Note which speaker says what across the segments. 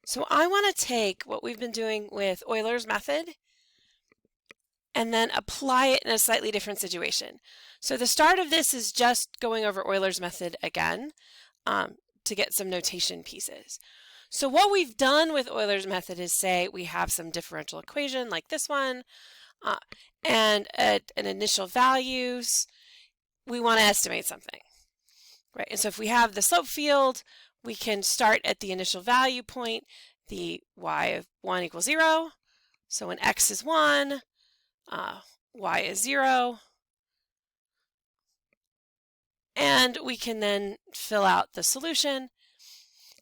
Speaker 1: So I want to take what we've been doing with Eulers' method and then apply it in a slightly different situation. So the start of this is just going over Eulers' method again to get some notation pieces. So what we've done with Eulers' method is say we have some differential equation like this one and an initial values. We want to estimate something, right? And so if we have the slope field, we can start at the initial value point, the y of 1 equals 0. So when x is 1, y is 0. And we can then fill out the solution.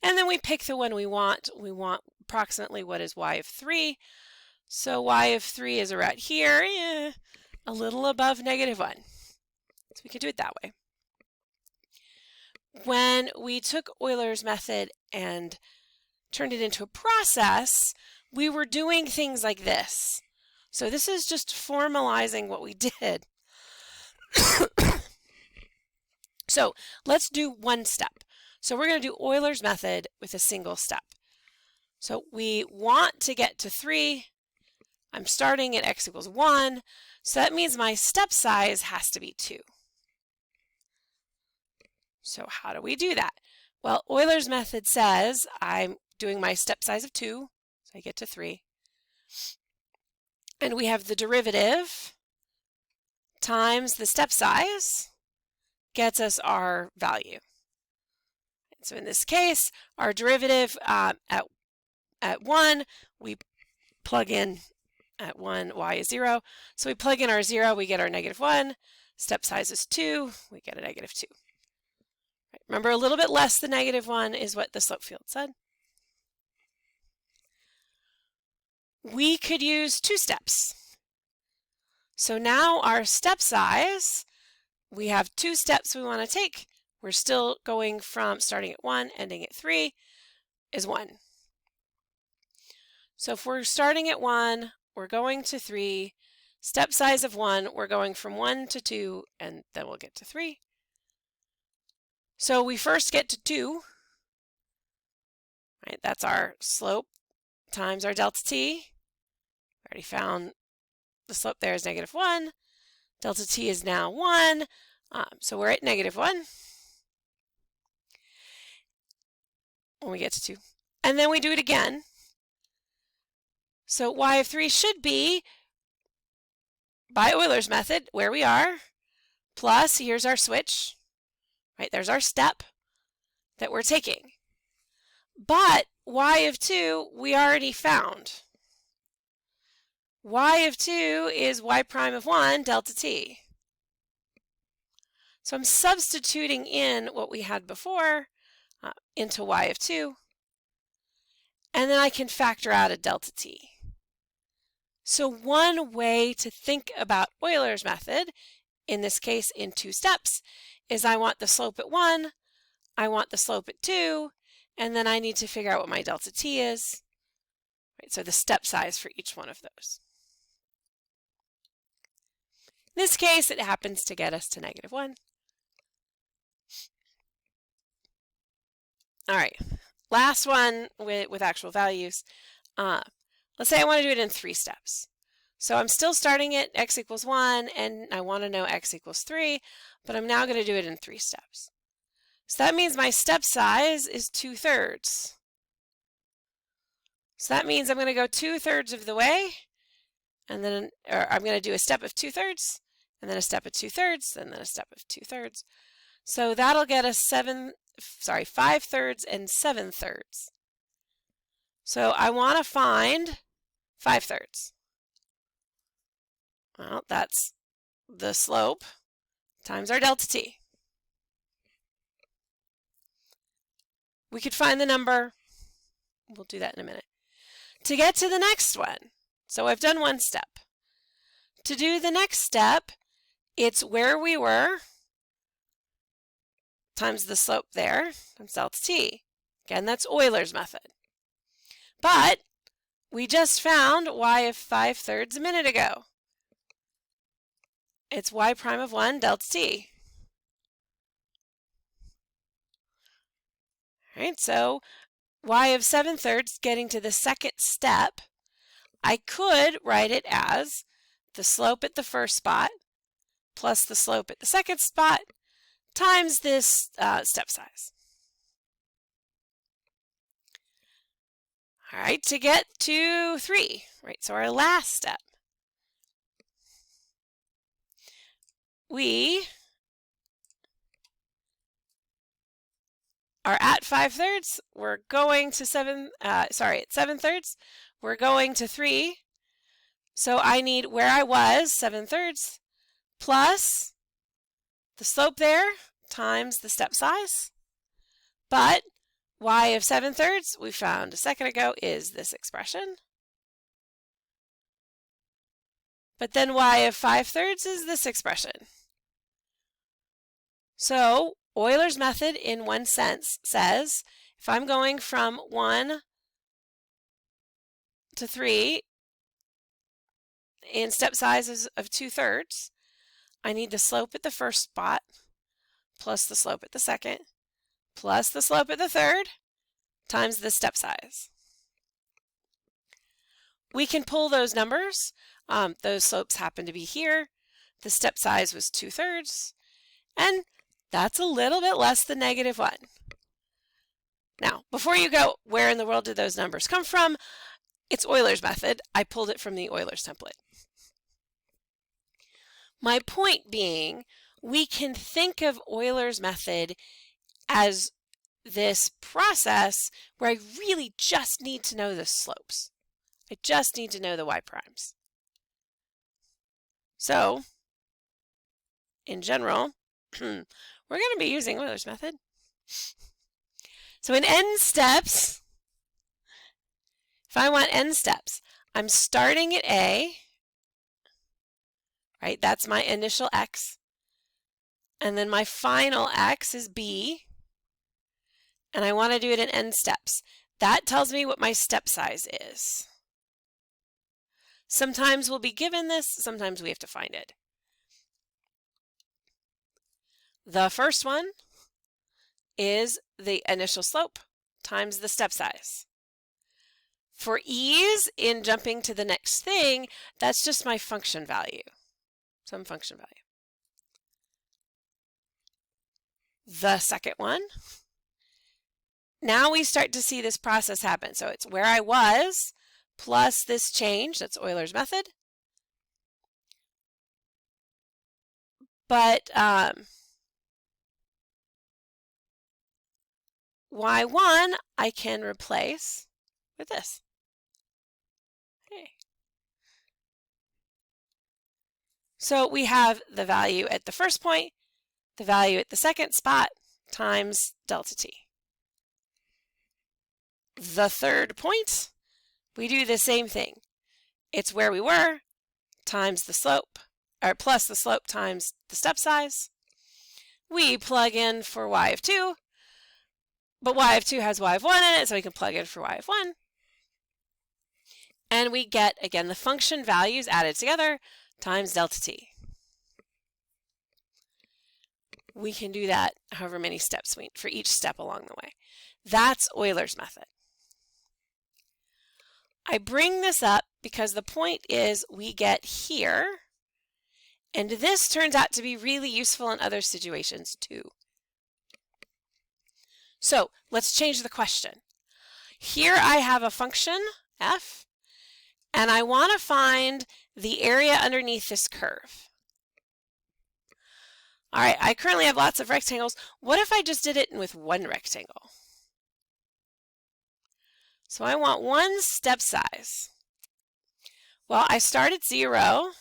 Speaker 1: And then we pick the one we want. We want approximately what is y of 3. So y of 3 is right here, a little above -1. So we could do it that way. When we took Eulers' method and turned it into a process, we were doing things like this. So this is just formalizing what we did. So let's do one step. So we're going to do Eulers' method with a single step. So we want to get to 3. I'm starting at x equals 1. So that means my step size has to be 2. So how do we do that? Well, Eulers' method says I'm doing my step size of 2, so I get to 3. And we have the derivative times the step size gets us our value. So in this case, our derivative at 1, we plug in at 1, y is 0. So we plug in our 0, we get our -1. Step size is 2, we get a -2. Right. Remember, a little bit less than -1 is what the slope field said. We could use 2 steps. So now our step size, we have 2 steps we want to take. We're still going from starting at 1, ending at 3, is 1. So if we're starting at 1, we're going to 3, step size of 1, we're going from 1 to 2, and then we'll get to 3. So we first get to 2, right? That's our slope times our delta t. We already found the slope there is -1. Delta t is now 1, so we're at -1 when we get to 2. And then we do it again. So y of 3 should be, by Eulers' method, where we are, plus here's our switch, right? There's our step that we're taking. But y of 2 we already found. Y of 2 is y prime of 1 delta t. So I'm substituting in what we had before into y of 2, and then I can factor out a delta t. So one way to think about Eulers' method, in this case in 2 steps, is I want the slope at 1, I want the slope at 2, and then I need to figure out what my delta t is. Right, so the step size for each one of those. In this case, it happens to get us to -1. All right, last one with actual values. Let's say I want to do it in 3 steps. So I'm still starting at x equals 1, and I want to know x equals 3, but I'm now going to do it in 3 steps. So that means my step size is 2/3. So that means I'm going to go 2/3 of the way, and then I'm going to do a step of 2/3, and then a step of 2/3, and then a step of 2/3. So that'll get us 5/3 and 7/3. So I want to find 5/3. Well, that's the slope times our delta t. We could find the number. We'll do that in a minute. To get to the next one, so I've done one step. To do the next step, it's where we were times the slope there times delta t. Again, that's Eulers' method. But we just found y of 5/3 a minute ago. It's y prime of 1 delta t. All right, so y of 7/3 getting to the second step, I could write it as the slope at the first spot plus the slope at the second spot times this step size. All right, to get to 3, right, so our last step, we are at 5/3, we're going to at 7/3, we're going to 3, so I need where I was, 7/3, plus the slope there times the step size, but y of 7/3, we found a second ago, is this expression. But then y of 5/3 is this expression. So Euler's method, in one sense, says if I'm going from 1 to 3 in step sizes of 2/3, I need the slope at the first spot plus the slope at the second plus the slope at the third times the step size. We can pull those numbers. Those slopes happen to be here. The step size was 2/3, and that's a little bit less than -1. Now, before you go, where in the world did those numbers come from? It's Euler's method. I pulled it from the Euler's template. My point being, we can think of Euler's method as this process where I really just need to know the slopes. I just need to know the y primes. So, in general, we're going to be using Euler's method. So in n steps, if I want n steps, I'm starting at A, right? That's my initial x. And then my final x is B. And I want to do it in n steps. That tells me what my step size is. Sometimes we'll be given this, sometimes we have to find it. The first one is the initial slope times the step size. For ease in jumping to the next thing, that's just my function value, some function value. The second one, now we start to see this process happen. So it's where I was plus this change, that's Euler's method. But y1 I can replace with this. Okay. So we have the value at the first point, the value at the second spot, times delta t. The third point, we do the same thing. It's where we were times the slope, or plus the slope times the step size. We plug in for y of 2, but y of 2 has y of 1 in it, so we can plug in for y of 1. And we get, again, the function values added together times delta t. We can do that however many steps we need for each step along the way. That's Euler's method. I bring this up because the point is we get here, and this turns out to be really useful in other situations too. So let's change the question. Here I have a function, f, and I want to find the area underneath this curve. All right, I currently have lots of rectangles. What if I just did it with one rectangle? So I want one step size. Well, I start at 0,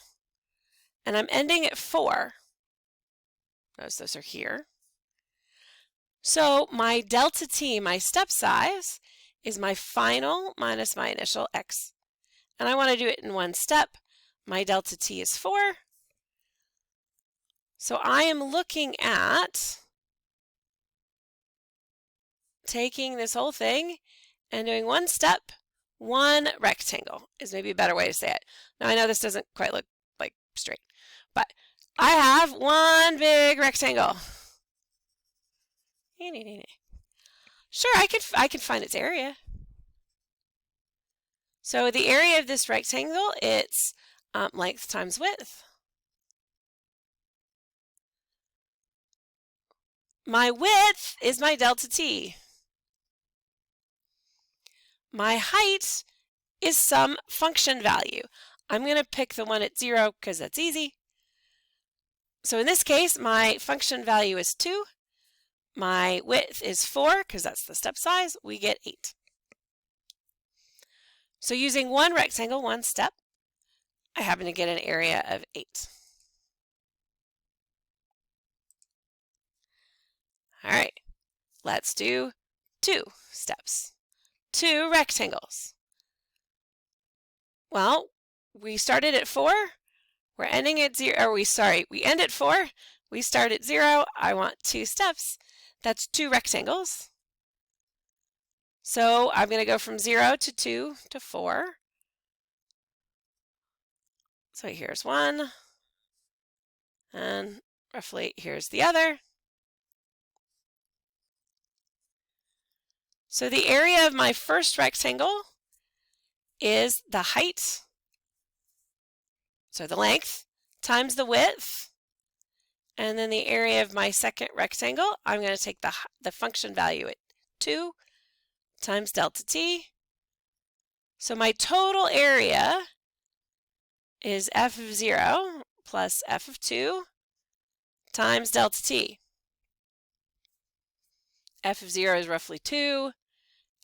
Speaker 1: and I'm ending at 4. Notice those are here. So my delta t, my step size, is my final minus my initial x. And I want to do it in one step. My delta t is 4. So I am looking at taking this whole thing and doing one step, one rectangle is maybe a better way to say it. Now I know this doesn't quite look like straight, but I have one big rectangle. Sure, I could find its area. So the area of this rectangle, it's length times width. My width is my delta t. My height is some function value. I'm going to pick the one at 0 because that's easy. So in this case, my function value is 2. My width is 4 because that's the step size. We get 8. So using one rectangle, one step, I happen to get an area of 8. All right, let's do 2 steps. 2 rectangles. Well, we started at 4. We're ending at 0, or we end at 4. We start at 0. I want 2 steps. That's 2 rectangles. So I'm going to go from 0 to 2 to 4. So here's one, and roughly here's the other. So the area of my first rectangle is the height, so the length, times the width. And then the area of my second rectangle, I'm going to take the function value at 2 times delta t. So my total area is f of 0 plus f of 2 times delta t. F of 0 is roughly 2.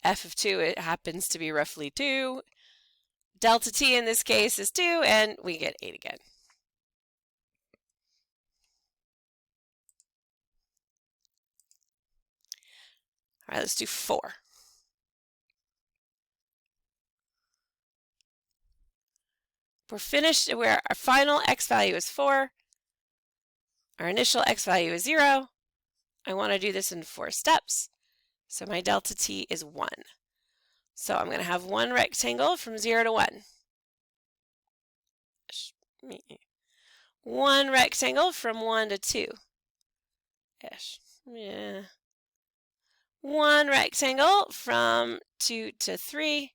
Speaker 1: F of 2, it happens to be roughly 2. Delta t in this case is 2, and we get 8 again. All right, let's do 4. We're finished where our final x value is 4. Our initial x value is 0. I want to do this in 4 steps. So my delta t is 1. So I'm going to have one rectangle from 0 to 1. One rectangle from 1 to 2. Yeah. One rectangle from 2 to 3.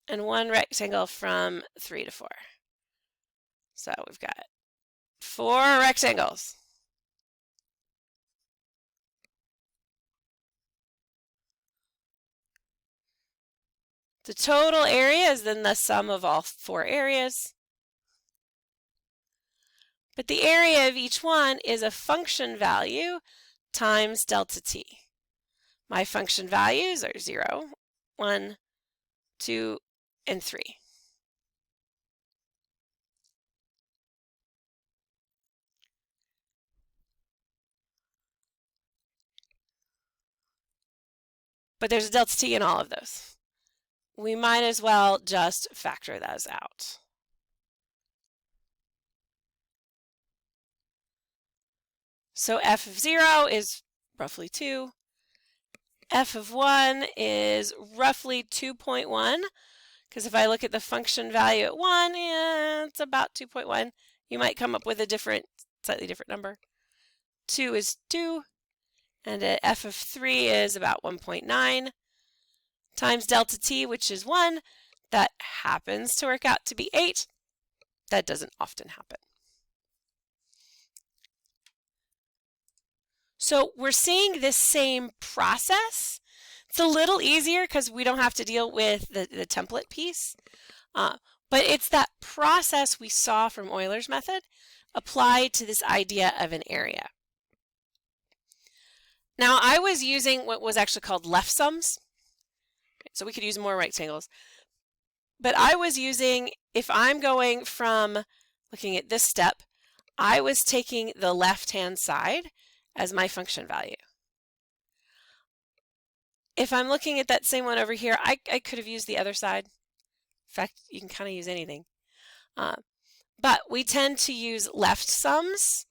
Speaker 1: And one rectangle from 3 to 4. So we've got 4 rectangles. The total area is then the sum of all 4 areas. But the area of each one is a function value times delta t. My function values are 0, 1, 2, and 3. But there's a delta t in all of those. We might as well just factor those out. So f of 0 is roughly 2. F of 1 is roughly 2.1, because if I look at the function value at 1, it's about 2.1. You might come up with a slightly different number. 2 is 2, and f of 3 is about 1.9 times delta t, which is 1. That happens to work out to be 8. That doesn't often happen. So we're seeing this same process. It's a little easier because we don't have to deal with the template piece. But it's that process we saw from Eulers' method applied to this idea of an area. Now I was using what was actually called left sums. So we could use more rectangles. But I was using, if I'm going from looking at this step, I was taking the left-hand side as my function value. If I'm looking at that same one over here, I could have used the other side. In fact, you can kind of use anything. But we tend to use left sums.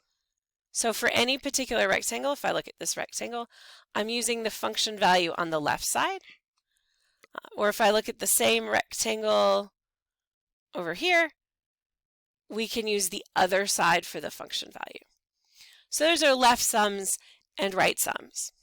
Speaker 1: So for any particular rectangle, if I look at this rectangle, I'm using the function value on the left side. Or if I look at the same rectangle over here, we can use the other side for the function value. So those are left sums and right sums.